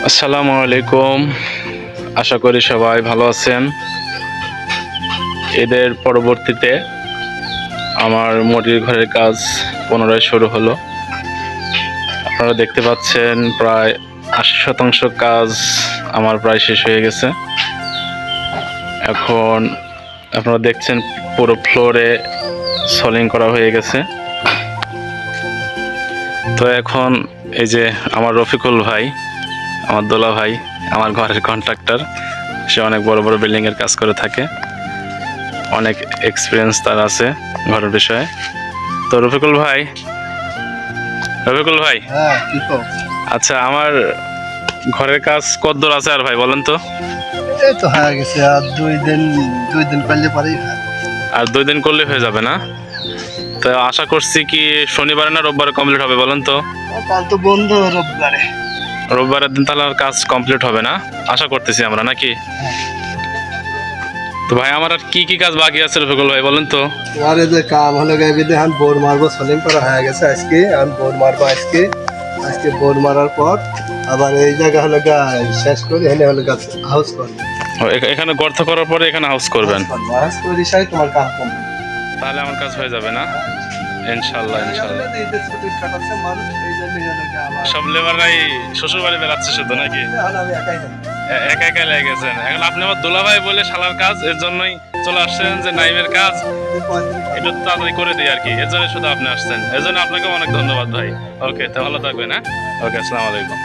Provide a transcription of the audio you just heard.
আসসালামু আলাইকুম। আশা করি সবাই ভালো আছেন। ঈদের পরবর্তীতে আমার মুরগির ঘরের কাজ পুনরায় শুরু হলো। আপনারা দেখতে পাচ্ছেন প্রায় ৮০% কাজ আমার প্রায় শেষ হয়ে গেছে। এখন আপনারা দেখছেন পুরো ফ্লোরে সলিং করা হয়ে গেছে। তো এখন এই যে আমার রফিকুল ভাই, আমার দোলা ভাই, আমার ঘরের কন্ট্রাক্টর, সে অনেক বড় বড় বিল্ডিংয়ের কাজ করে থাকে, অনেক এক্সপিরিয়েন্স তার আছে ঘরের বিষয়ে। তো রফিকুল ভাই, হ্যাঁ কি তো আচ্ছা আমার ঘরের কাজ কতদূর আছে আর ভাই বলেন তো? এই তো হয়ে গেছে আর দুই দিন করলে পরেই হয়। আর 2 দিন করলে হয়ে যাবে না? তো আশা করছি কি শনিবারে না রোববারে কমপ্লিট হবে বলেন তো? কাল তো বন্ধ রবিবারে। রোববারের দিন তাহলে আর কাজ কমপ্লিট হবে না আশা করতেছি আমরা, নাকি? তো ভাই আমার আর কি কি কাজ বাকি আছে রফিকুল ভাই বলেন তো? তোমার এই যে কাম হলো গাইবি দেখান বোর মারবো, সলিং করা হয়ে গেছে। আজকে আমি বোর মারবো, আজকে বোর মারার পর আবার এই জায়গা হলো গা শেষ করে এনে হলো গাছ হাউস করবো। এখানে গর্ত করার পরে এখানে হাউস করবেন? হাউস করে দিশাই তোমার কাম কমপ্লিট। তাহলে আমার কাজ হয়ে যাবে না? ইনশাল্লাহ ইনশাল্লাহ। ঈদের ছুটি কাটাচ্ছে মানুষ, এই জন্য হলো গা আমার সব লেবাররাই শ্বশুর বাড়ি বেড়াচ্ছে শুধু, নাকি? এখন আমি একাই থাকি। একা একা লেগে গেছেন। এখন আপনি আমার দোলা ভাই বলে শালার কাজ, এর জন্যই চলে আসছেন যে নাইমের কাজ একটু তাড়াতাড়ি করে দিই আর কি, এর জন্য শুধু আপনি আসছেন। এর জন্য আপনাকে অনেক ধন্যবাদ ভাই। ওকে, তো ভালো থাকবেন। হ্যাঁ, ওকে, আসসালামু আলাইকুম।